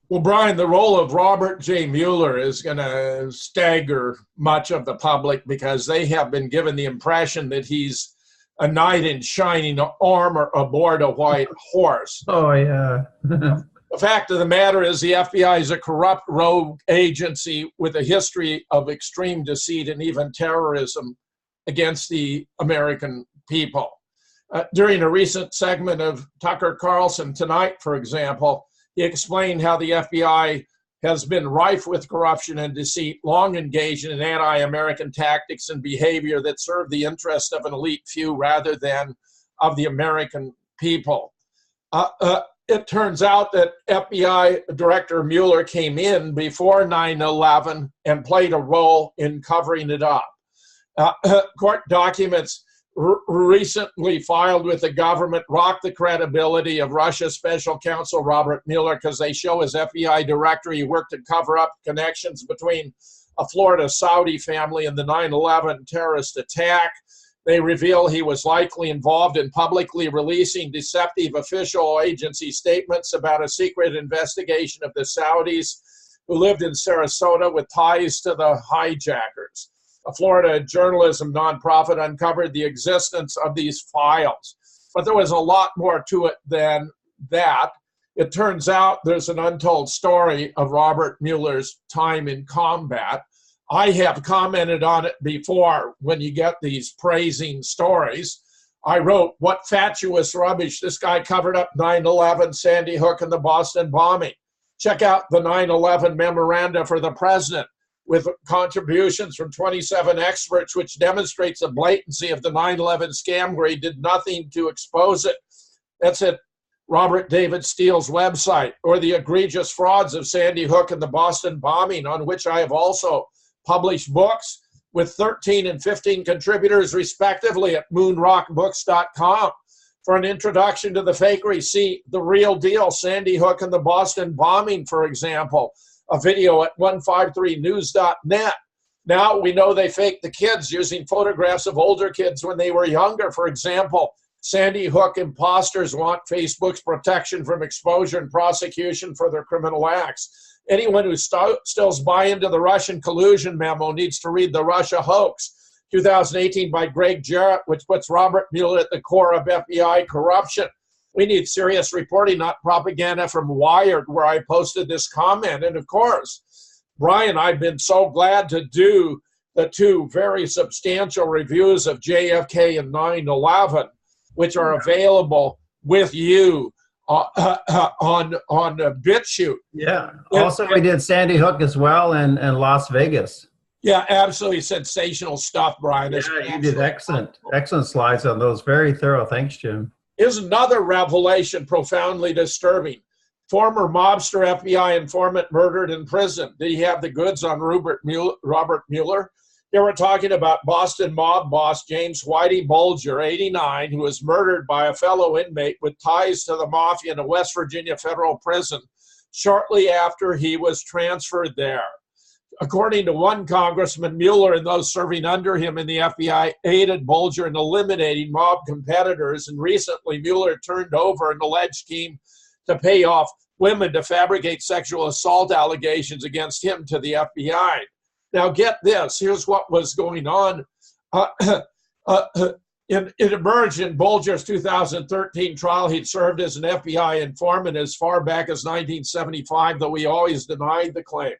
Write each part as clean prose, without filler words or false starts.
Well, Brian, the role of Robert J. Mueller is going to stagger much of the public because they have been given the impression that he's a knight in shining armor aboard a white horse. Oh, yeah. The fact of the matter is the FBI is a corrupt rogue agency with a history of extreme deceit and even terrorism against the American people. During a recent segment of Tucker Carlson Tonight, for example, he explained how the FBI has been rife with corruption and deceit, long engaged in anti-American tactics and behavior that serve the interest of an elite few rather than of the American people. It turns out that FBI Director Mueller came in before 9/11 and played a role in covering it up. Court documents recently filed with the government rocked the credibility of Russia's special counsel Robert Mueller because they show as FBI director he worked to cover up connections between a Florida Saudi family and the 9/11 terrorist attack. They reveal he was likely involved in publicly releasing deceptive official agency statements about a secret investigation of the Saudis who lived in Sarasota with ties to the hijackers. A Florida journalism nonprofit uncovered the existence of these files. But there was a lot more to it than that. It turns out there's an untold story of Robert Mueller's time in combat. I have commented on it before when you get these praising stories. I wrote, what fatuous rubbish. This guy covered up 9/11, Sandy Hook, and the Boston bombing. Check out the 9/11 memoranda for the president with contributions from 27 experts, which demonstrates the blatancy of the 9/11 scam where he did nothing to expose it. That's at Robert David Steele's website, or the egregious frauds of Sandy Hook and the Boston bombing, on which I have also published books with 13 and 15 contributors respectively at moonrockbooks.com. For an introduction to the fakery, see The Real Deal, Sandy Hook and the Boston bombing, for example, a video at 153news.net. Now we know they faked the kids using photographs of older kids when they were younger. For example, Sandy Hook imposters want Facebook's protection from exposure and prosecution for their criminal acts. Anyone who still buy into the Russian collusion memo needs to read The Russia Hoax, 2018 by Greg Jarrett, which puts Robert Mueller at the core of FBI corruption. We need serious reporting, not propaganda from Wired, where I posted this comment. And of course, Brian, I've been so glad to do the two very substantial reviews of JFK and 9/11, which are available with you on BitChute. Yeah. Also, we did Sandy Hook as well and Las Vegas. Yeah, absolutely sensational stuff, Brian. Yeah, you did excellent slides on those. Very thorough. Thanks, Jim. Here's another revelation profoundly disturbing. Former mobster FBI informant murdered in prison. Did he have the goods on Robert Mueller? Here we're talking about Boston mob boss James Whitey Bulger, 89, who was murdered by a fellow inmate with ties to the mafia in a West Virginia federal prison shortly after he was transferred there. According to one congressman, Mueller and those serving under him in the FBI aided Bulger in eliminating mob competitors, and recently Mueller turned over an alleged scheme to pay off women to fabricate sexual assault allegations against him to the FBI. Now get this, here's what was going on. It emerged in Bulger's 2013 trial. He'd served as an FBI informant as far back as 1975, though he always denied the claim.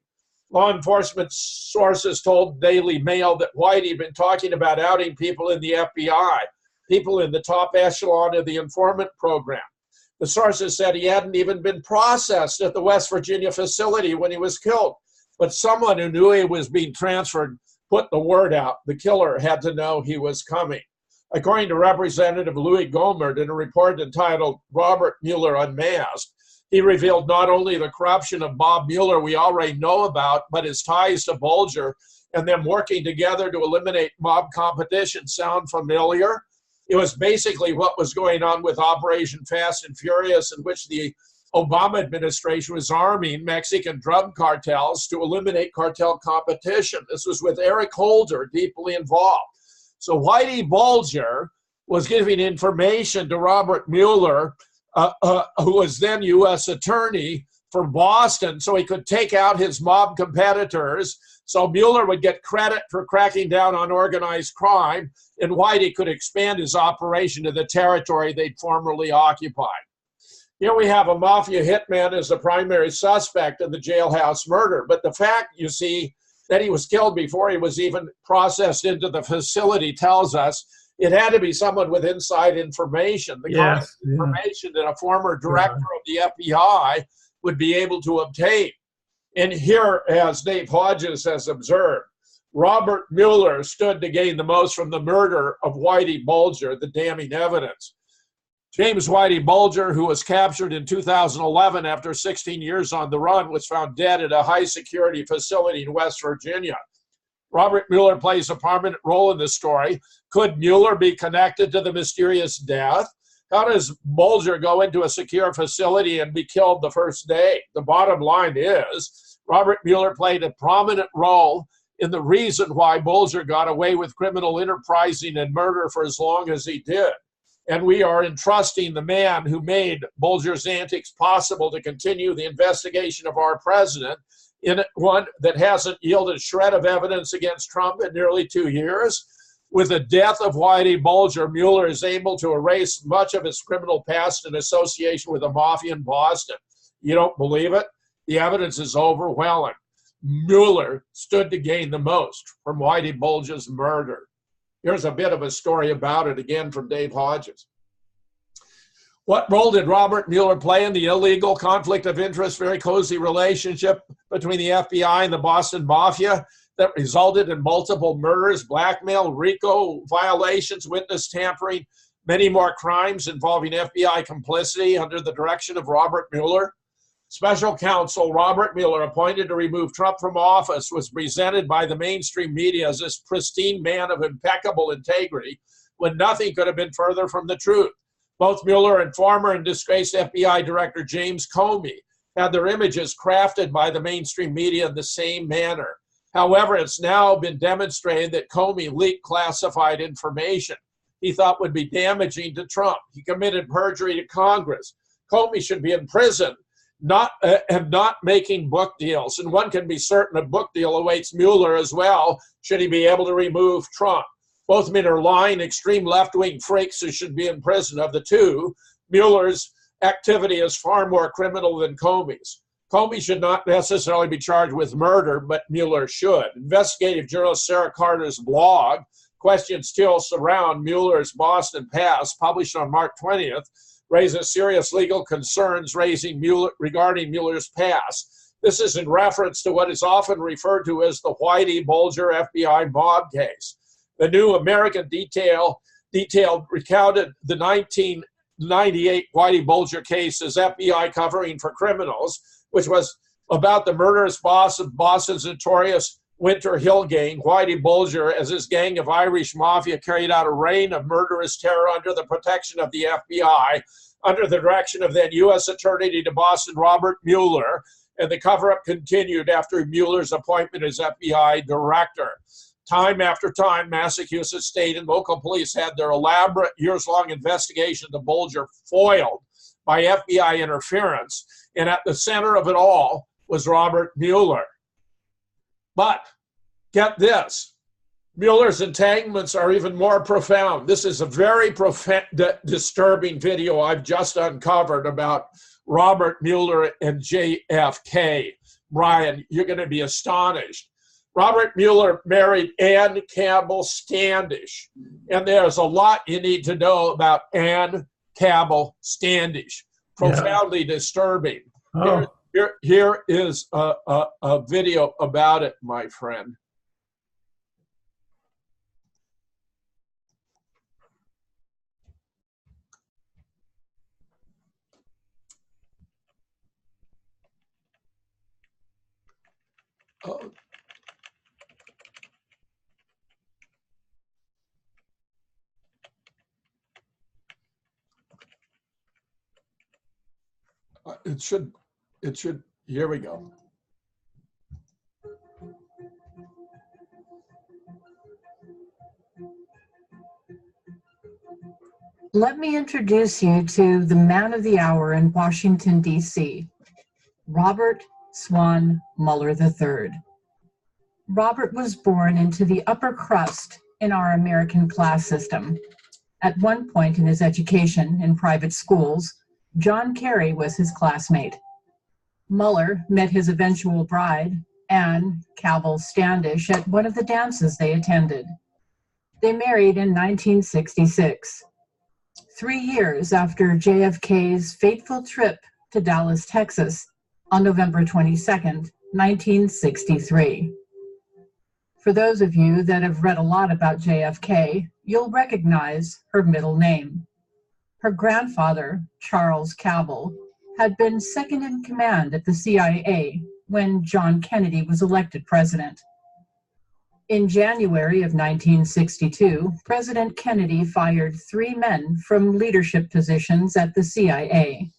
Law enforcement sources told Daily Mail that Whitey had been talking about outing people in the FBI, people in the top echelon of the informant program. The sources said he hadn't even been processed at the West Virginia facility when he was killed. But someone who knew he was being transferred put the word out. The killer had to know he was coming. According to Representative Louis Gohmert in a report entitled Robert Mueller Unmasked, he revealed not only the corruption of Bob Mueller we already know about, but his ties to Bulger and them working together to eliminate mob competition. Sound familiar? It was basically what was going on with Operation Fast and Furious, in which the Obama administration was arming Mexican drug cartels to eliminate cartel competition. This was with Eric Holder deeply involved. So Whitey Bulger was giving information to Robert Mueller, who was then U.S. attorney, for Boston so he could take out his mob competitors, so Mueller would get credit for cracking down on organized crime, and Whitey could expand his operation to the territory they'd formerly occupied. Here we have a mafia hitman as the primary suspect in the jailhouse murder, but the fact, you see, that he was killed before he was even processed into the facility tells us it had to be someone with inside information, the kind of information that a former director of the FBI would be able to obtain. And here, as Dave Hodges has observed, Robert Mueller stood to gain the most from the murder of Whitey Bulger, the damning evidence. James Whitey Bulger, who was captured in 2011 after 16 years on the run, was found dead at a high-security facility in West Virginia. Robert Mueller plays a prominent role in this story. Could Mueller be connected to the mysterious death? How does Bulger go into a secure facility and be killed the first day? The bottom line is Robert Mueller played a prominent role in the reason why Bulger got away with criminal enterprising and murder for as long as he did. And we are entrusting the man who made Bulger's antics possible to continue the investigation of our president in one that hasn't yielded a shred of evidence against Trump in nearly 2 years. With the death of Whitey Bulger, Mueller is able to erase much of his criminal past in association with the mafia in Boston. You don't believe it? The evidence is overwhelming. Mueller stood to gain the most from Whitey Bulger's murder. Here's a bit of a story about it, again from Dave Hodges. What role did Robert Mueller play in the illegal conflict of interest, very cozy relationship between the FBI and the Boston Mafia that resulted in multiple murders, blackmail, RICO violations, witness tampering, many more crimes involving FBI complicity under the direction of Robert Mueller? Special counsel Robert Mueller, appointed to remove Trump from office, was presented by the mainstream media as this pristine man of impeccable integrity when nothing could have been further from the truth. Both Mueller and former and disgraced FBI Director James Comey had their images crafted by the mainstream media in the same manner. However, it's now been demonstrated that Comey leaked classified information he thought would be damaging to Trump. He committed perjury to Congress. Comey should be in prison, not making book deals. And one can be certain a book deal awaits Mueller as well, should he be able to remove Trump. Both men are lying, extreme left-wing freaks who should be in prison. Of the two, Mueller's activity is far more criminal than Comey's. Comey should not necessarily be charged with murder, but Mueller should. Investigative journalist Sarah Carter's blog, Questions Still Surround Mueller's Boston Past, published on March 20th, raises serious legal concerns regarding Mueller's past. This is in reference to what is often referred to as the Whitey Bulger FBI mob case. The New American Detail recounted the 1998 Whitey Bulger case as FBI covering for criminals, which was about the murderous boss of Boston's notorious Winter Hill gang, Whitey Bulger, as his gang of Irish mafia carried out a reign of murderous terror under the protection of the FBI, under the direction of then U.S. Attorney to Boston Robert Mueller, and the cover-up continued after Mueller's appointment as FBI director. Time after time, Massachusetts state and local police had their elaborate years-long investigation of Bulger foiled by FBI interference, and at the center of it all was Robert Mueller. But get this, Mueller's entanglements are even more profound. This is a very disturbing video I've just uncovered about Robert Mueller and JFK. Brian, you're going to be astonished. Robert Mueller married Anne Cabell Standish, and there's a lot you need to know about Anne Cabell Standish. Profoundly disturbing. Oh. Here is a video about it, my friend. It should, here we go. Let me introduce you to the man of the hour in Washington, D.C. Robert Swan Mueller III. Robert was born into the upper crust in our American class system. At one point in his education in private schools, John Kerry was his classmate. Mueller met his eventual bride, Anne Cabell Standish, at one of the dances they attended. They married in 1966, 3 years after JFK's fateful trip to Dallas, Texas, on November 22, 1963. For those of you that have read a lot about JFK, you'll recognize her middle name. Her grandfather, Charles Cabell, had been second in command at the CIA when John Kennedy was elected president. In January of 1962, President Kennedy fired 3 men from leadership positions at the CIA: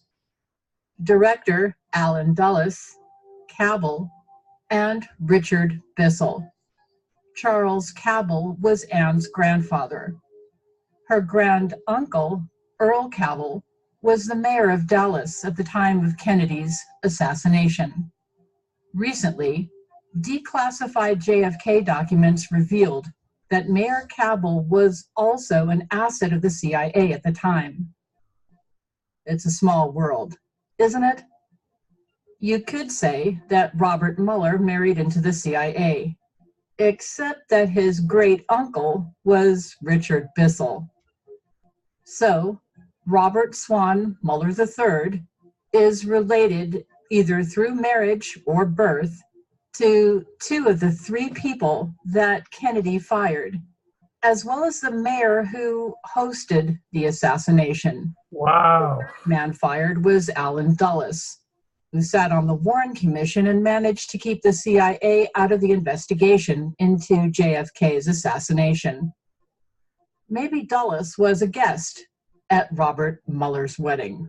Director Allen Dulles, Cabell, and Richard Bissell. Charles Cabell was Anne's grandfather. Her grand-uncle, Earl Cabell, was the mayor of Dallas at the time of Kennedy's assassination. Recently, declassified JFK documents revealed that Mayor Cabell was also an asset of the CIA at the time. It's a small world, isn't it? You could say that Robert Mueller married into the CIA, except that his great-uncle was Richard Bissell. So, Robert Swan Mueller III is related either through marriage or birth to 2 of the 3 people that Kennedy fired, as well as the mayor who hosted the assassination. Wow. The man fired was Allen Dulles, who sat on the Warren Commission and managed to keep the CIA out of the investigation into JFK's assassination. Maybe Dulles was a guest at Robert Mueller's wedding.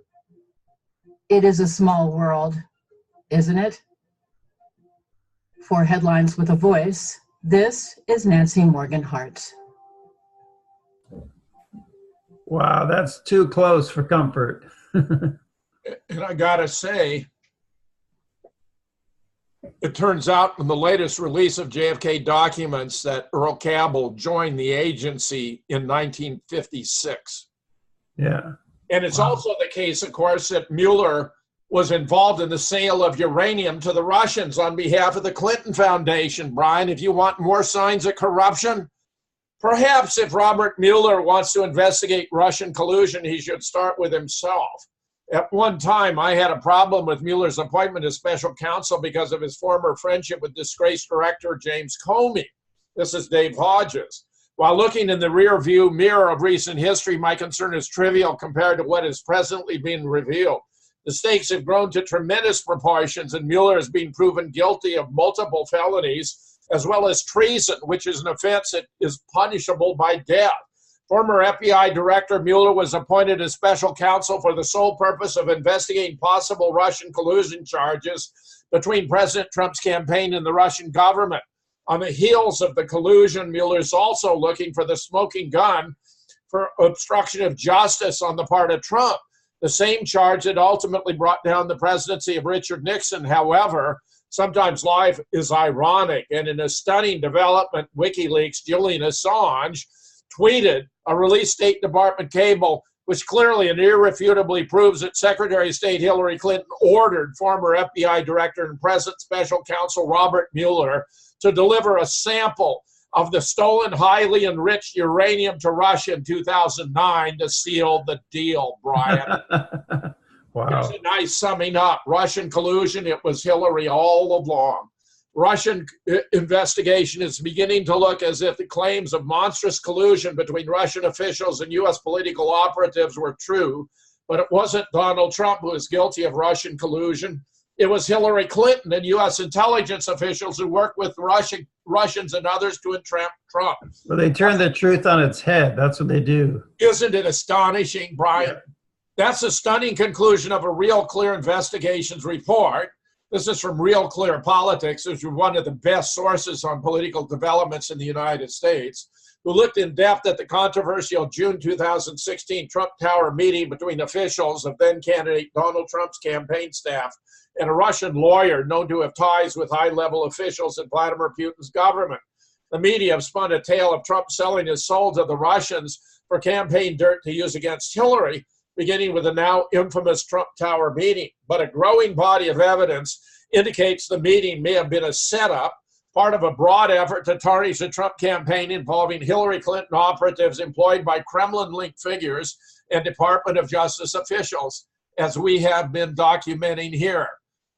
It is a small world, isn't it? For Headlines with a Voice, this is Nancy Morgan Hart. Wow, that's too close for comfort. And I gotta say, it turns out in the latest release of JFK documents that Earl Cabell joined the agency in 1956. Yeah. And it's also the case, of course, that Mueller was involved in the sale of uranium to the Russians on behalf of the Clinton Foundation. Brian, if you want more signs of corruption, perhaps if Robert Mueller wants to investigate Russian collusion, he should start with himself. At one time, I had a problem with Mueller's appointment as special counsel because of his former friendship with disgraced director James Comey. This is Dave Hodges. While looking in the rear-view mirror of recent history, my concern is trivial compared to what is presently being revealed. The stakes have grown to tremendous proportions, and Mueller has been proven guilty of multiple felonies, as well as treason, which is an offense that is punishable by death. Former FBI Director Mueller was appointed as special counsel for the sole purpose of investigating possible Russian collusion charges between President Trump's campaign and the Russian government. On the heels of the collusion, Mueller is also looking for the smoking gun for obstruction of justice on the part of Trump, the same charge that ultimately brought down the presidency of Richard Nixon. However, sometimes life is ironic, and in a stunning development, WikiLeaks' Julian Assange tweeted a released State Department cable, which clearly and irrefutably proves that Secretary of State Hillary Clinton ordered former FBI Director and present Special Counsel Robert Mueller to deliver a sample of the stolen, highly enriched uranium to Russia in 2009 to seal the deal, Brian. Wow. Here's a nice summing up. Russian collusion, it was Hillary all along. Russian investigation is beginning to look as if the claims of monstrous collusion between Russian officials and U.S. political operatives were true, but it wasn't Donald Trump who was guilty of Russian collusion. It was Hillary Clinton and U.S. intelligence officials who worked with Russians and others to entrap Trump. Well, they turn the truth on its head. That's what they do. Isn't it astonishing, Brian? Yeah. That's a stunning conclusion of a Real Clear Investigations report. This is from Real Clear Politics, which is one of the best sources on political developments in the United States. who looked in depth at the controversial June 2016 Trump Tower meeting between officials of then-candidate Donald Trump's campaign staff and a Russian lawyer known to have ties with high-level officials in Vladimir Putin's government. The media have spun a tale of Trump selling his soul to the Russians for campaign dirt to use against Hillary, beginning with the now infamous Trump Tower meeting. But a growing body of evidence indicates the meeting may have been a setup, part of a broad effort to tarnish the Trump campaign involving Hillary Clinton operatives employed by Kremlin-linked figures and Department of Justice officials, as we have been documenting here.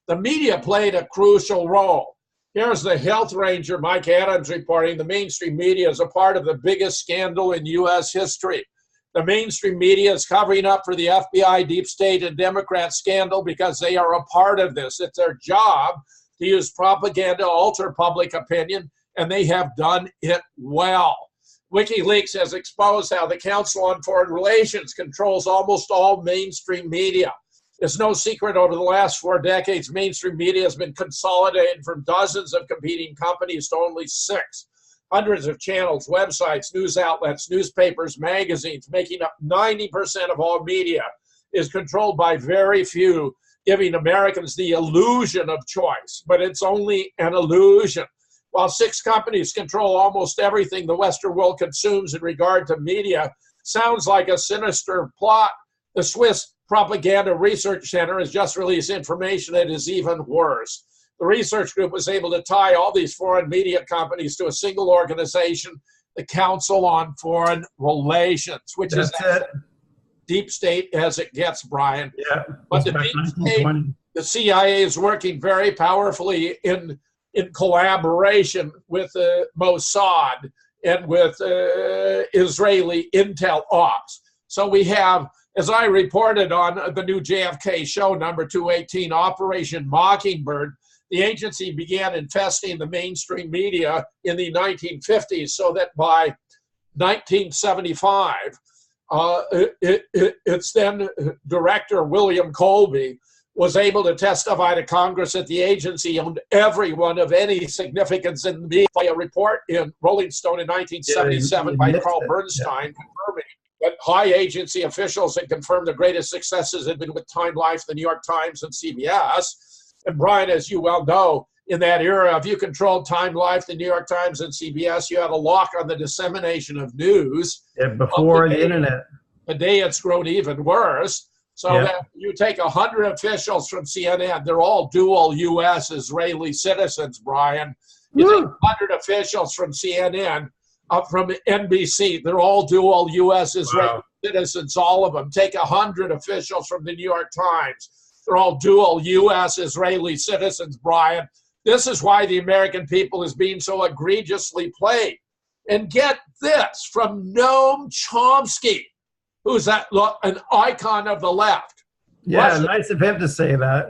The media played a crucial role. Here's the health ranger, Mike Adams, reporting the mainstream media is a part of the biggest scandal in U.S. history. The mainstream media is covering up for the FBI, deep state, and Democrat scandal because they are a part of this. It's their job to use propaganda to alter public opinion, and they have done it well. WikiLeaks has exposed how the Council on Foreign Relations controls almost all mainstream media. It's no secret over the last 4 decades, mainstream media has been consolidated from dozens of competing companies to only 6. Hundreds of channels, websites, news outlets, newspapers, magazines, making up 90% of all media, is controlled by very few, giving Americans the illusion of choice. But it's only an illusion. While 6 companies control almost everything the Western world consumes in regard to media, sounds like a sinister plot. The Swiss Propaganda Research Center has just released information that is even worse. The research group was able to tie all these foreign media companies to a single organization, the Council on Foreign Relations, which is as deep state as it gets, Brian. Yeah, but the deep state, the CIA is working very powerfully in collaboration with Mossad and with Israeli intel ops. So we have, as I reported on the new JFK show, number 218, Operation Mockingbird, the agency began infesting the mainstream media in the 1950s, so that by 1975, its then director, William Colby, was able to testify to Congress that the agency owned everyone of any significance in the media. A report in Rolling Stone in 1977 by Carl Bernstein confirming that high agency officials had confirmed the greatest successes had been with Time Life, the New York Times, and CBS. And Brian, as you well know, in that era, if you controlled Time Life, the New York Times, and CBS, you had a lock on the dissemination of news. Yeah, before the internet. Today it's grown even worse. So that you take 100 officials from CNN, they're all dual U.S. Israeli citizens, Brian. You take 100 officials from CNN, from NBC, they're all dual U.S. Israeli citizens, all of them. Take 100 officials from the New York Times. They're all dual U.S. Israeli citizens, Brian. This is why the American people is being so egregiously played. And get this, from Noam Chomsky, who's an icon of the left. Yeah, nice of him to say that.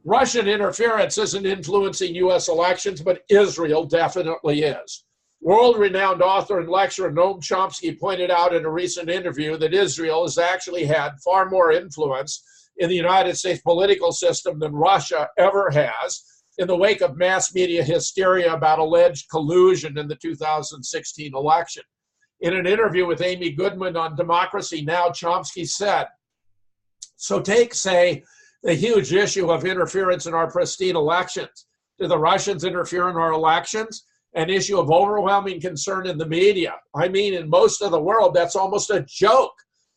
Russian interference isn't influencing U.S. elections, but Israel definitely is. World-renowned author and lecturer Noam Chomsky pointed out in a recent interview that Israel has actually had far more influence in the United States political system than Russia ever has in the wake of mass media hysteria about alleged collusion in the 2016 election. In an interview with Amy Goodman on Democracy Now!, Chomsky said, so take, say, the huge issue of interference in our pristine elections. Do the Russians interfere in our elections? An issue of overwhelming concern in the media. I mean, in most of the world, that's almost a joke.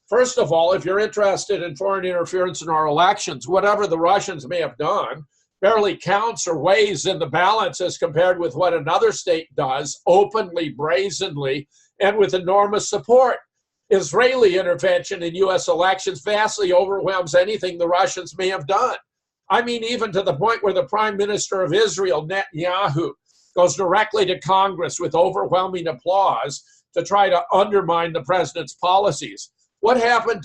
First of all, if you're interested in foreign interference in our elections, whatever the Russians may have done barely counts or weighs in the balance as compared with what another state does, openly, brazenly, and with enormous support. Israeli intervention in U.S. elections vastly overwhelms anything the Russians may have done. I mean, even to the point where the Prime Minister of Israel, Netanyahu, goes directly to Congress with overwhelming applause to try to undermine the president's policies. What happened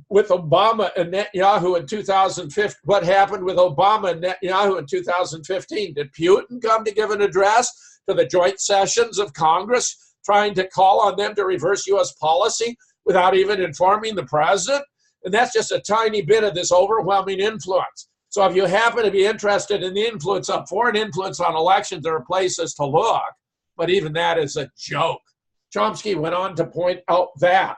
with Obama and Netanyahu in 2015? What happened with Obama and Netanyahu in 2015? Did Putin come to give an address to the joint sessions of Congress, trying to call on them to reverse U.S. policy without even informing the president? And that's just a tiny bit of this overwhelming influence. So if you happen to be interested in the influence of foreign influence on elections, there are places to look, but even that is a joke. Chomsky went on to point out that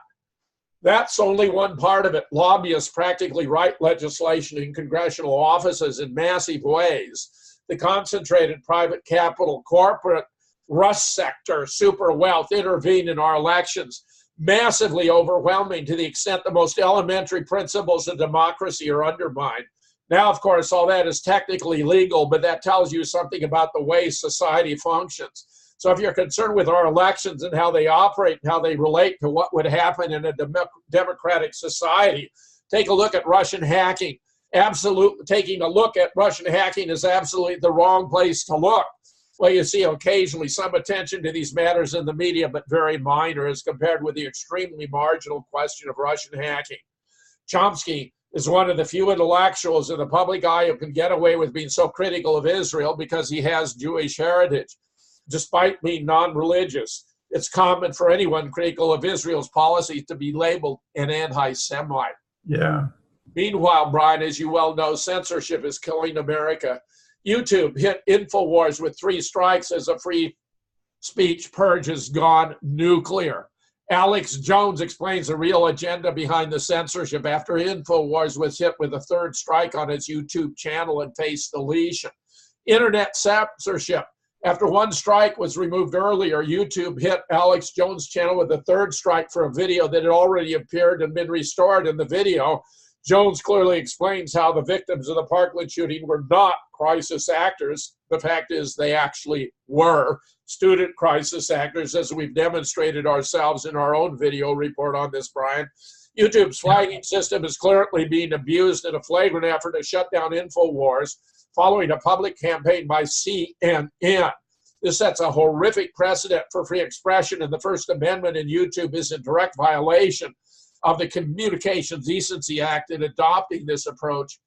that's only one part of it. Lobbyists practically write legislation in congressional offices in massive ways. The concentrated private capital, corporate rust sector, super wealth intervene in our elections, massively overwhelming to the extent the most elementary principles of democracy are undermined. Now, of course, all that is technically legal, but that tells you something about the way society functions. So if you're concerned with our elections and how they operate and how they relate to what would happen in a democratic society, take a look at Russian hacking. Taking a look at Russian hacking is absolutely the wrong place to look. Well, you see occasionally some attention to these matters in the media, but very minor as compared with the extremely marginal question of Russian hacking. Chomsky is one of the few intellectuals in the public eye who can get away with being so critical of Israel because he has Jewish heritage, despite being non-religious. It's common for anyone critical of Israel's policies to be labeled an anti-Semite. Yeah. Meanwhile, Brian, as you well know, censorship is killing America. YouTube hit InfoWars with 3 strikes as a free speech purge has gone nuclear. Alex Jones explains the real agenda behind the censorship after InfoWars was hit with a 3rd strike on its YouTube channel and faced deletion. Internet censorship. After 1 strike was removed earlier, YouTube hit Alex Jones' channel with a 3rd strike for a video that had already appeared and been restored. In the video, Jones clearly explains how the victims of the Parkland shooting were not crisis actors. The fact is they actually were student crisis actors, as we've demonstrated ourselves in our own video report on this, Brian. YouTube's flagging system is clearly being abused in a flagrant effort to shut down InfoWars following a public campaign by CNN. This sets a horrific precedent for free expression, and the First Amendment in YouTube is in direct violation of the Communications Decency Act in adopting this approach.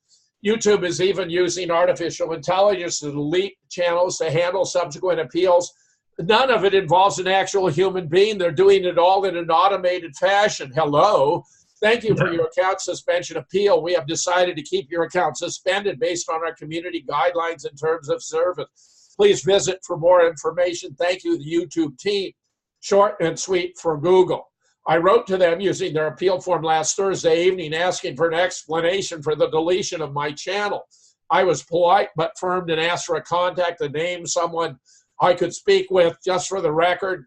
YouTube is even using artificial intelligence to delete channels to handle subsequent appeals. None of it involves an actual human being. They're doing it all in an automated fashion. Hello. Thank you for your account suspension appeal. We have decided to keep your account suspended based on our community guidelines and terms of service. Please visit for more information. Thank you, the YouTube team. Short and sweet for Google. I wrote to them using their appeal form last Thursday evening asking for an explanation for the deletion of my channel. I was polite but firm and asked for a contact, a name, someone I could speak with. Just for the record,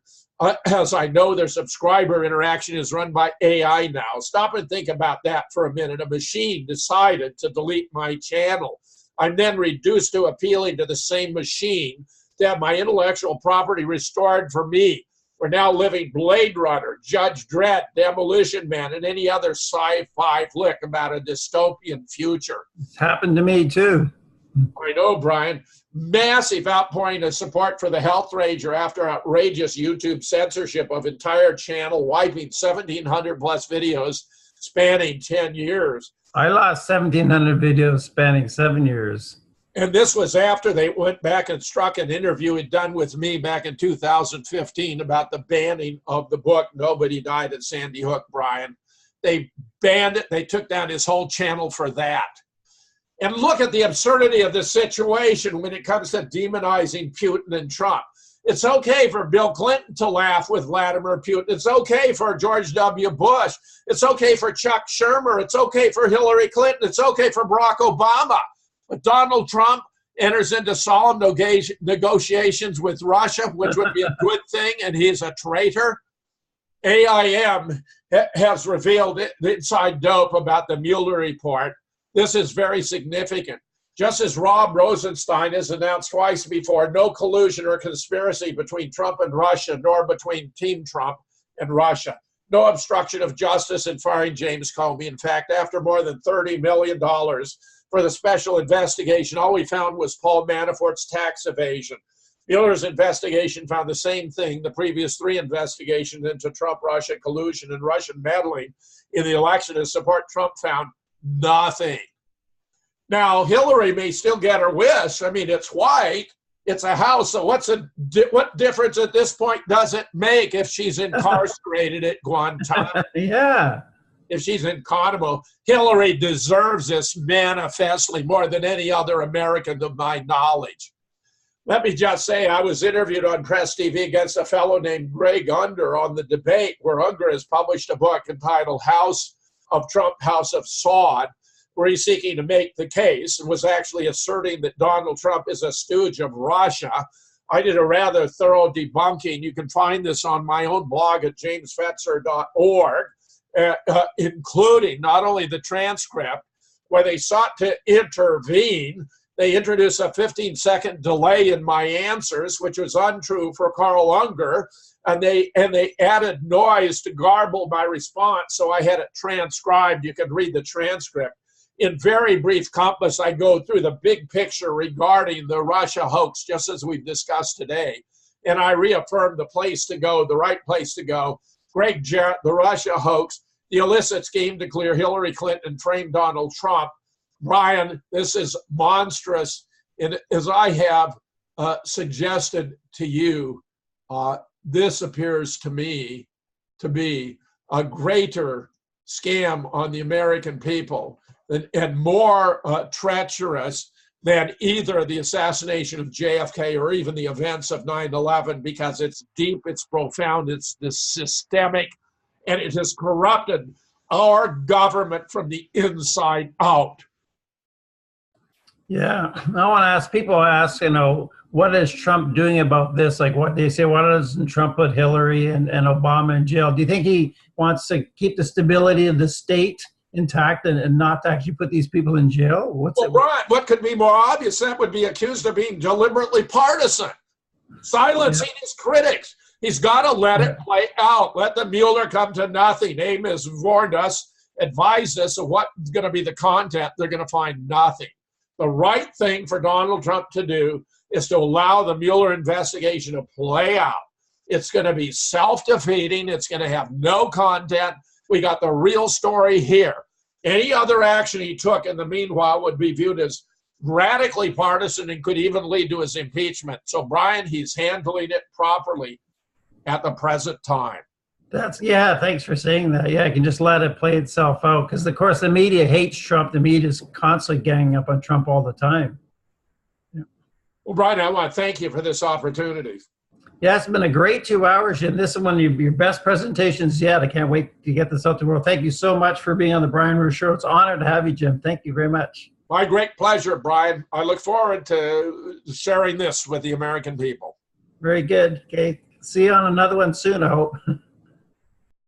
as I know their subscriber interaction is run by AI now. Stop and think about that for a minute. A machine decided to delete my channel. I'm then reduced to appealing to the same machine to have my intellectual property restored for me. We're now living Blade Runner, Judge Dredd, Demolition Man, and any other sci-fi flick about a dystopian future. It's happened to me too. I know, Brian. Massive outpouring of support for the Health Ranger after outrageous YouTube censorship of entire channel, wiping 1,700 plus videos spanning 10 years. I lost 1,700 videos spanning 7 years. And this was after they went back and struck an interview he'd done with me back in 2015 about the banning of the book, Nobody Died at Sandy Hook, Brian. They banned it. They took down his whole channel for that. And look at the absurdity of the situation when it comes to demonizing Putin and Trump. It's okay for Bill Clinton to laugh with Vladimir Putin. It's okay for George W. Bush. It's okay for Chuck Schumer. It's okay for Hillary Clinton. It's okay for Barack Obama. But Donald Trump enters into solemn negotiations with Russia, which would be a good thing, and he's a traitor. AIM has revealed the inside dope about the Mueller report. This is very significant. Just as Rob Rosenstein has announced twice before, no collusion or conspiracy between Trump and Russia, nor between Team Trump and Russia. No obstruction of justice in firing James Comey. In fact, after more than $30 million for the special investigation, all we found was Paul Manafort's tax evasion. Mueller's investigation found the same thing. The previous 3 investigations into Trump-Russia collusion and Russian meddling in the election to support Trump found nothing. Now, Hillary may still get her wish. I mean, it's white. It's a house. So what difference at this point does it make if she's incarcerated at Guantanamo? Yeah. If she's in Guantanamo? Hillary deserves this manifestly more than any other American to my knowledge. Let me just say, I was interviewed on Press TV against a fellow named Greg Unger on The Debate, where Unger has published a book entitled House of Trump, House of Sod, where he's seeking to make the case and was actually asserting that Donald Trump is a stooge of Russia. I did a rather thorough debunking. You can find this on my own blog at jamesfetzer.org, including not only the transcript, where they sought to intervene. They introduced a 15-second delay in my answers, which was untrue for Carl Unger, and they added noise to garble my response, so I had it transcribed. You can read the transcript. In very brief compass, I go through the big picture regarding the Russia hoax, just as we've discussed today, and I reaffirm the place to go, the right place to go. Greg Jarrett, the Russia hoax, the illicit scheme to clear Hillary Clinton and frame Donald Trump. Brian, this is monstrous. And as I have suggested to you, this appears to me to be a greater scam on the American people and more treacherous than either the assassination of JFK or even the events of 9/11, because it's deep, it's profound, it's systemic, and it has corrupted our government from the inside out. Yeah, I want to ask, people ask, what is Trump doing about this? Like what they say, why doesn't Trump put Hillary and Obama in jail? Do you think he wants to keep the stability of the state intact and not to actually put these people in jail? Brian, what could be more obvious? That would be accused of being deliberately partisan, silencing his critics. He's got to let it play out. Let the Mueller come to nothing. AIM has warned us, advised us of what's going to be the content. They're going to find nothing. The right thing for Donald Trump to do is to allow the Mueller investigation to play out. It's going to be self-defeating. It's going to have no content. We got the real story here. Any other action he took in the meanwhile would be viewed as radically partisan and could even lead to his impeachment. So, Brian, he's handling it properly at the present time. Thanks for saying that. Yeah, I can just let it play itself out, because of course the media hates Trump. The media is constantly ganging up on Trump all the time. Yeah. Well, Brian, I want to thank you for this opportunity. Yeah, it's been a great 2 hours, and this is one of your best presentations yet. I can't wait to get this out to the world. Thank you so much for being on the Brian Ruhe Show. It's an honor to have you, Jim. Thank you very much. My great pleasure, Brian. I look forward to sharing this with the American people. Very good. Okay. See you on another one soon, I hope.